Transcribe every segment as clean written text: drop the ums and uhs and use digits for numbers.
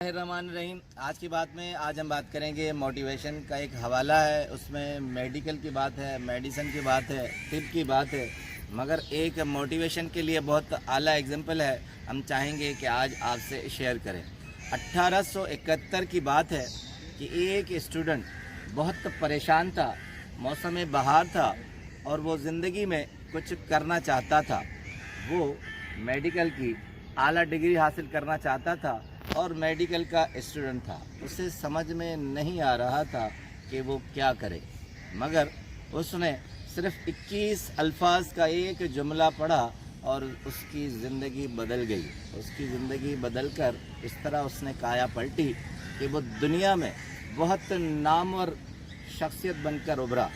बिस्मिल्लाहिर्रहमानिर्रहीम। आज की बात में हम बात करेंगे मोटिवेशन का। एक हवाला है, उसमें मेडिकल की बात है, मेडिसिन की बात है, तिब की बात है, मगर एक मोटिवेशन के लिए बहुत आला एग्जाम्पल है, हम चाहेंगे कि आज आपसे शेयर करें। 1871 की बात है कि एक स्टूडेंट बहुत परेशान था, मौसम बहार था और वो ज़िंदगी में कुछ करना चाहता था। वो मेडिकल की आला डिग्री हासिल करना चाहता था और मेडिकल का स्टूडेंट था। उसे समझ में नहीं आ रहा था कि वो क्या करे, मगर उसने सिर्फ 21 अल्फाज का एक जुमला पढ़ा और उसकी ज़िंदगी बदल गई। उसकी ज़िंदगी बदलकर इस तरह उसने काया पलटी कि वो दुनिया में बहुत नामवर शख्सियत बनकर उभरा।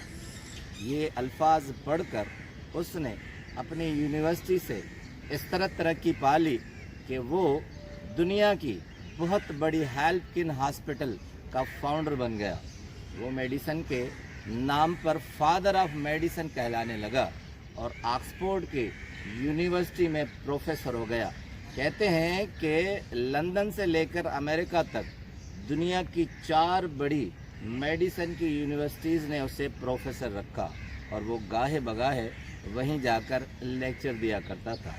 ये अल्फाज पढ़कर उसने अपनी यूनिवर्सिटी से इस तरह तरक्की पा ली कि वो दुनिया की बहुत बड़ी हेल्पकिन हॉस्पिटल का फाउंडर बन गया। वो मेडिसिन के नाम पर फादर ऑफ मेडिसिन कहलाने लगा और ऑक्सफोर्ड के यूनिवर्सिटी में प्रोफेसर हो गया। कहते हैं कि लंदन से लेकर अमेरिका तक दुनिया की 4 बड़ी मेडिसिन की यूनिवर्सिटीज़ ने उसे प्रोफेसर रखा और वो गाहे बगाहे वहीं जाकर लेक्चर दिया करता था।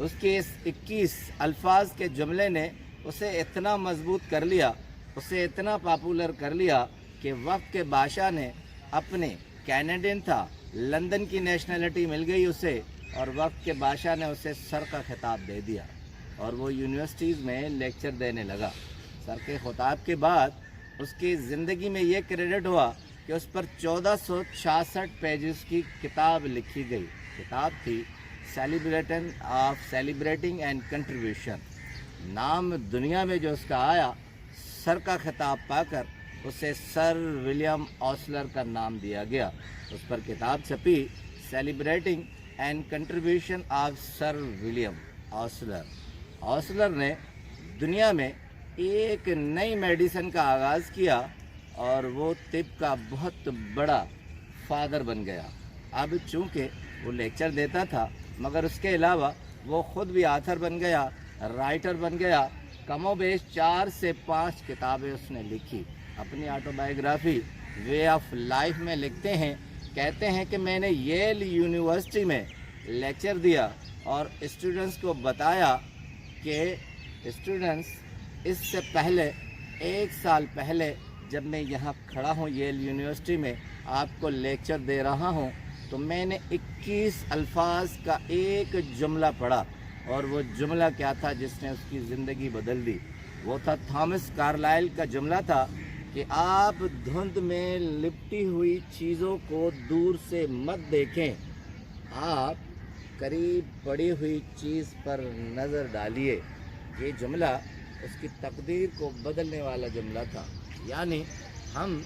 उसके इस 21 अल्फाज के जुमले ने उसे इतना मजबूत कर लिया, उसे इतना पॉपुलर कर लिया कि वक्त के बादशाह ने अपने, कैनेडियन था, लंदन की नेशनलिटी मिल गई उसे, और वक्त के बादशाह ने उसे सर का खिताब दे दिया और वो यूनिवर्सिटीज़ में लेक्चर देने लगा। सर के खिताब के बाद उसकी ज़िंदगी में ये क्रेडिट हुआ कि उस पर 1466 पेजेस की किताब लिखी गई। किताब थी सेलिब्रेटिंग एंड कंट्रीब्यूशन। नाम दुनिया में जो उसका आया, सर का खिताब पाकर उसे सर विलियम ऑसलर का नाम दिया गया। उस पर किताब छपी, celebrating and contribution of sir William Osler. Osler ने दुनिया में एक नई मेडिसिन का आगाज़ किया और वो तिब का बहुत बड़ा फादर बन गया। अब चूँकि वो लेक्चर देता था, मगर उसके अलावा वो ख़ुद भी आथर बन गया, राइटर बन गया। कमोबेश 4 से 5 किताबें उसने लिखी। अपनी ऑटोबायोग्राफी वे ऑफ लाइफ में लिखते हैं, कहते हैं कि मैंने येल यूनिवर्सिटी में लेक्चर दिया और स्टूडेंट्स को बताया कि स्टूडेंट्स, इससे पहले 1 साल पहले जब मैं यहाँ खड़ा हूँ येल यूनिवर्सिटी में आपको लेक्चर दे रहा हूँ, तो मैंने 21 अल्फाज का एक जुमला पढ़ा और वो जुमला क्या था जिसने उसकी ज़िंदगी बदल दी? वो था थॉमस कार्लाइल का जुमला था कि आप धुंध में लिपटी हुई चीज़ों को दूर से मत देखें, आप करीब पड़ी हुई चीज़ पर नज़र डालिए। ये जुमला उसकी तकदीर को बदलने वाला जुमला था। यानी हम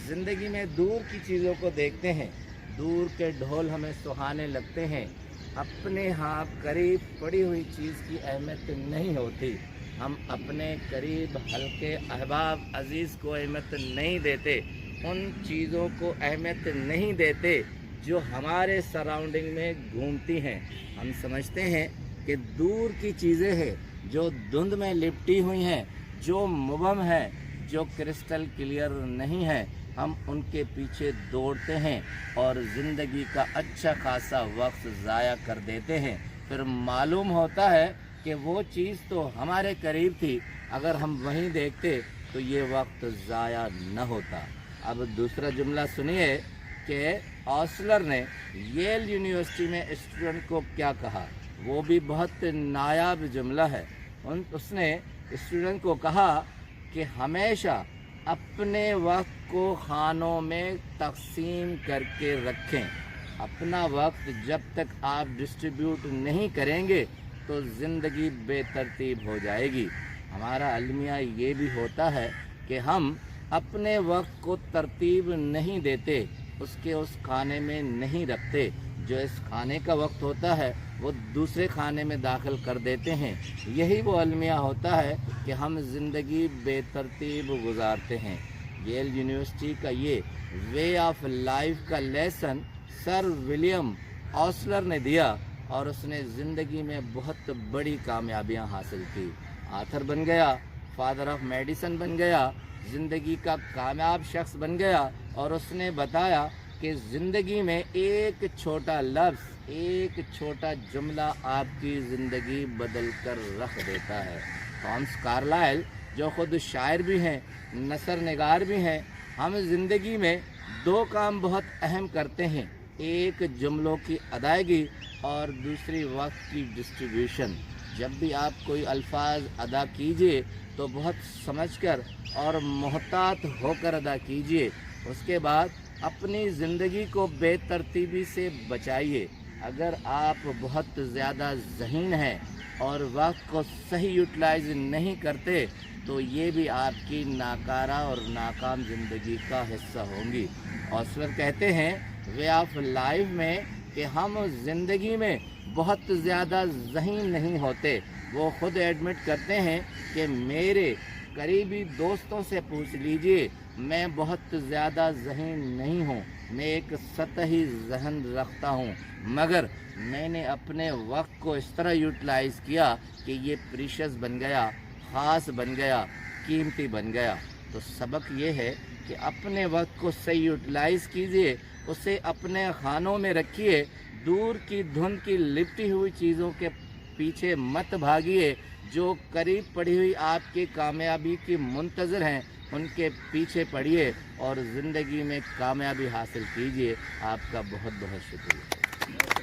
ज़िंदगी में दूर की चीज़ों को देखते हैं, दूर के ढोल हमें सुहाने लगते हैं, अपने यहाँ करीब पड़ी हुई चीज़ की अहमियत नहीं होती। हम अपने करीब हल्के अहबाब अजीज़ को अहमियत नहीं देते, उन चीज़ों को अहमियत नहीं देते जो हमारे सराउंडिंग में घूमती हैं। हम समझते हैं कि दूर की चीज़ें हैं जो धुंध में लिपटी हुई हैं, जो मुबहम है, जो क्रिस्टल क्लियर नहीं है, हम उनके पीछे दौड़ते हैं और ज़िंदगी का अच्छा खासा वक्त ज़ाया कर देते हैं। फिर मालूम होता है कि वो चीज़ तो हमारे करीब थी, अगर हम वहीं देखते तो ये वक्त ज़ाया न होता। अब दूसरा जुमला सुनिए कि ऑसलर ने येल यूनिवर्सिटी में स्टूडेंट को क्या कहा। वो भी बहुत नायाब जुमला है। उसने स्टूडेंट को कहा कि हमेशा अपने वक्त को खानों में तकसीम करके रखें। अपना वक्त जब तक आप डिस्ट्रीब्यूट नहीं करेंगे तो ज़िंदगी बेतरतीब हो जाएगी। हमारा अलमिया ये भी होता है कि हम अपने वक्त को तरतीब नहीं देते, उसके उस खाने में नहीं रखते। जो इस खाने का वक्त होता है वो दूसरे खाने में दाखिल कर देते हैं। यही वो अलमिया होता है कि हम ज़िंदगी बेतरतीब गुजारते हैं। येल यूनिवर्सिटी का ये वे ऑफ लाइफ का लेसन सर विलियम ऑसलर ने दिया और उसने ज़िंदगी में बहुत बड़ी कामयाबियां हासिल की। आथर बन गया, फादर ऑफ मेडिसिन बन गया, ज़िंदगी का कामयाब शख्स बन गया। और उसने बताया कि ज़िंदगी में एक छोटा लफ्ज़, एक छोटा जुमला आपकी ज़िंदगी बदल कर रख देता है। थॉमस कार्लाइल जो ख़ुद शायर भी हैं, नसर निगार भी हैं, हम ज़िंदगी में दो काम बहुत अहम करते हैं, एक जुमलों की अदायगी और दूसरी वक्त की डिस्ट्रीब्यूशन। जब भी आप कोई अल्फाज अदा कीजिए तो बहुत समझकर और मोहतात होकर अदा कीजिए। उसके बाद अपनी ज़िंदगी को बेतरतीबी से बचाइए। अगर आप बहुत ज़्यादा ज़हीन हैं और वक्त को सही यूटिलाइज नहीं करते तो ये भी आपकी नाकारा और नाकाम ज़िंदगी का हिस्सा होंगी। ऑस्लर कहते हैं वे ऑफ लाइफ में कि हम ज़िंदगी में बहुत ज़्यादा ज़हीन नहीं होते। वो ख़ुद एडमिट करते हैं कि मेरे करीबी दोस्तों से पूछ लीजिए, मैं बहुत ज़्यादा ज़हीन नहीं हूँ, मैं एक सतही ज़हन रखता हूँ, मगर मैंने अपने वक्त को इस तरह यूटिलाइज़ किया कि ये प्रीशियस बन गया, ख़ास बन गया, कीमती बन गया। तो सबक ये है कि अपने वक्त को सही यूटिलाइज़ कीजिए, उसे अपने खानों में रखिए, दूर की धुन की लिपटी हुई चीज़ों के पीछे मत भागिए। जो करीब पड़ी हुई आपकी कामयाबी की मुंतज़र हैं उनके पीछे पड़िए और ज़िंदगी में कामयाबी हासिल कीजिए। आपका बहुत बहुत शुक्रिया।